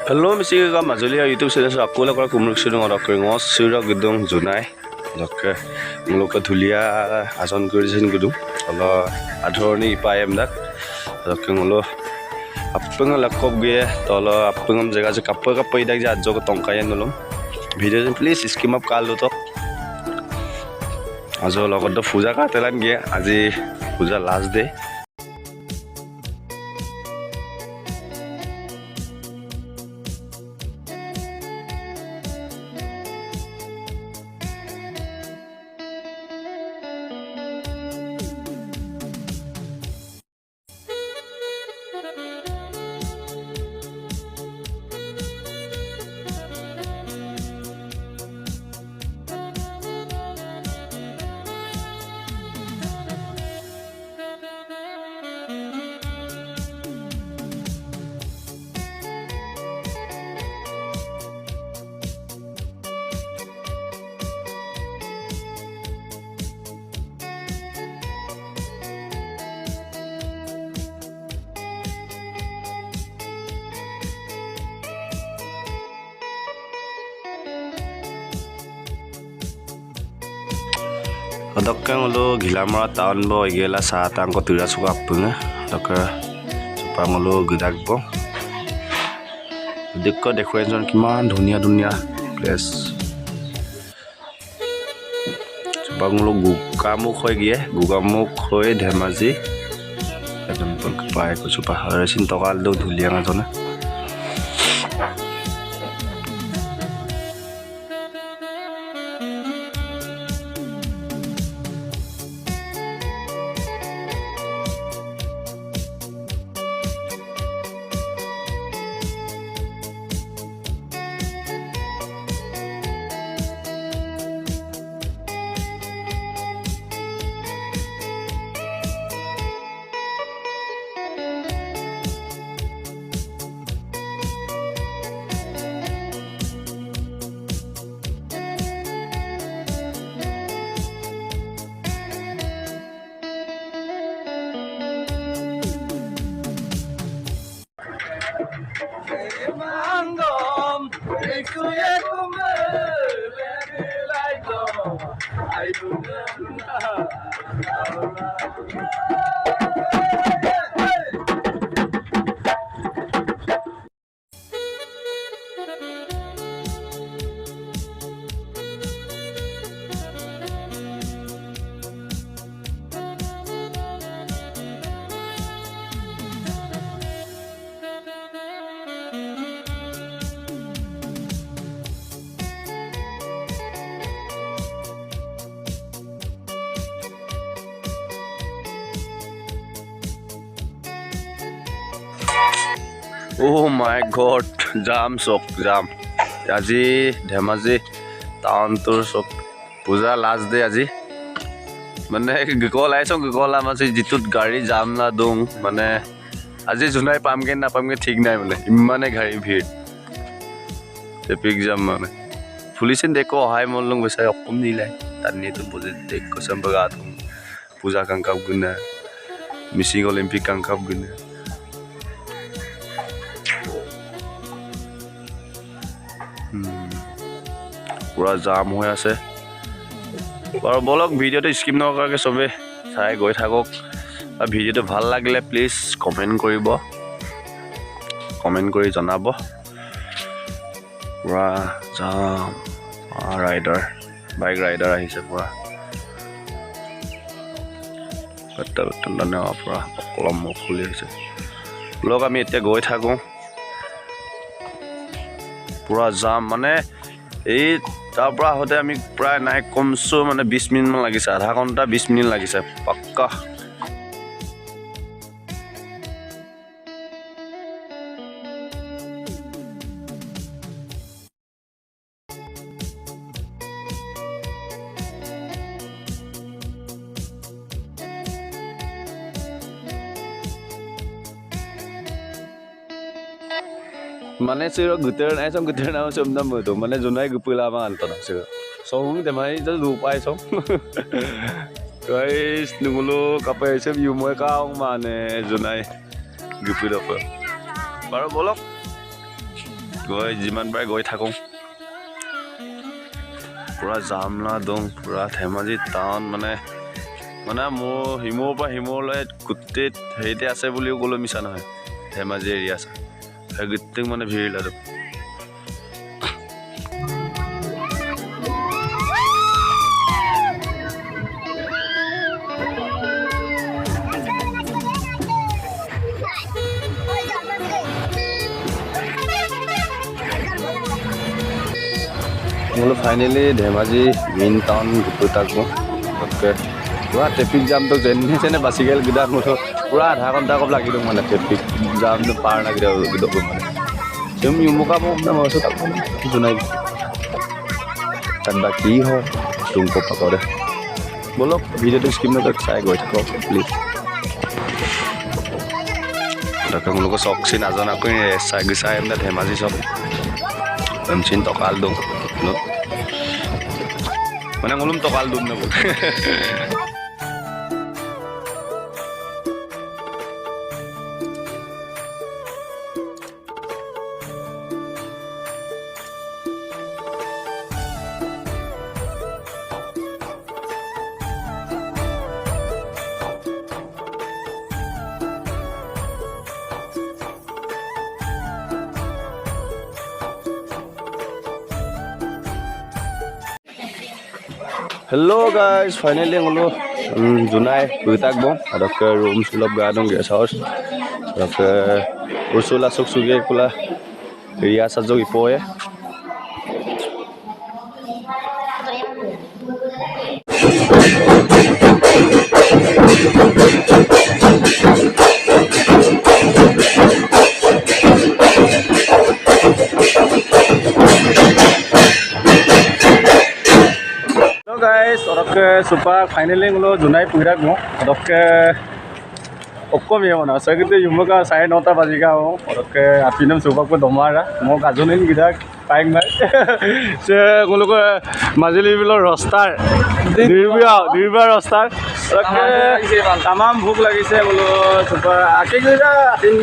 Hello, Mr. Mazuli, YouTube channel sa aku lakar kumruk sudung orang keringos sudah gedung Junai. Lakar muluka thulia ason kurisin gedung. Kalau adhorni ipayam dak. Lakar mulu apeng lakop gue. Kalau apeng jaga je kapal dak je ajo ke tongkayan nulung. Video please skip up kalu tok. Ajo lakar do puja katelan gue. Aji puja last day. Adakkan lo gila mara tahun bo igela saat angko tidak suka punga. Adakkan supaya lo gedak bo. Dekko decoration kiman dunia place. Supaya lo gukamu koi gie, gukamu koi Dhemaji. Adam pun kepai ko supaya resin tokal do dhuliang azona. Oh my god, jam. Aji Dhemaji town tour sok puja last day aji. Mane gikol aisong gikol amasi jitut gari jam na dung. Mane aji Junai pamke na pamke thik nai mane immane gari bhir. Epic jam mane. Pulisin deko hai mollung besai okum nilai. Tanni tu puja deko sambaga tung. Puja kangkap guna. Missing Olympic kangkap guna. পুরা জাম হৈ আছে বাৰু বলক ভিডিওটো skip নকৰাকৈ সবে চাই গৈ থাকক আৰু ভিডিওটো ভাল লাগিলে প্লিজ কমেন্ট কৰিব কমেন্ট কৰি জনাব পুৰা জাম ৰাইডাৰ বাইক ৰাইডাৰ আহিছে পুৰা কটনে পুৰা কলম খুলি আছে লোক আমি এতিয়া গৈ থাকোঁ পুৰা জাম মানে এই তাৰ পৰা হতে আমি প্ৰায় নাই কমসো মানে 20 মিনিট মান লাগিছে আধা ঘন্টা 20 মিনিট লাগিছে পাক্কা Mana sih guter, naik guter nama semdam itu. Mana Junai gupila mana alta sih. Song temai itu lupa song. Guys, nunggu kapai sih view mau kau mana Junai gupila apa. Baru bolok. গৈ যিমান পাৰে গৈ থাকোঁ পূৰা জামলা দং পূৰা Dhemaji town মানে মোৰ হিমুৰ পৰা হিমুৰলৈ গোটেই হেৰিতে আছে বুলিও ক'লেও মিছা নহয় ধেমাজি এৰিয়া আছে সেই গোটেই মানে ভিৰ লাগে ফাইনেলি ধেমাজি মেইন টাউন গৈ থাকোঁ তাতকৈ পূৰা ট্ৰেফিক জামটো যেনে যেনে বাচি গ'ল গিদাক মুঠো পূৰা আধা ঘণ্টা কম লাগি দিওঁ মানে ট্ৰেফিক জামটো পাৰ নাগিলে গিদক মানে তুমি ইমুকা মোক মই আছোঁ তাক জনাই তাত বা কি হয় তুমক পাকৰে বলক ভিডিঅ'টো স্কিপ নকৰক চাই গৈ থাকক প্লিজ তাকে মোলোকৰ চক চিন নাজনাকৈ চাই মানে ধেমাজি চক চিন টকাল দিওঁ মানে ngulum tokal dun na po. Hello guys, finally ngulu Junai buitak bong adak room sulap gadong guest house adak ursula sok suge kula ria sajog ipoe guys, orang super finally ngulu Junai puirak mo, orang okkom ya mana, saya gitu jumpa saya nota bajiga mo, orang apinam super pun domara, mau kajunin kita paling baik, saya ngulu majeli bilo roster, dirba roster, orang tamam buk lagi saya ngulu super, akhir kita atin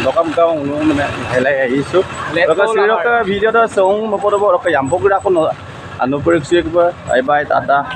dokam kau ngulu mana highlight isu, orang serius video dah song, mau pada orang yang buk kita pun anu periksa ke bye bye tata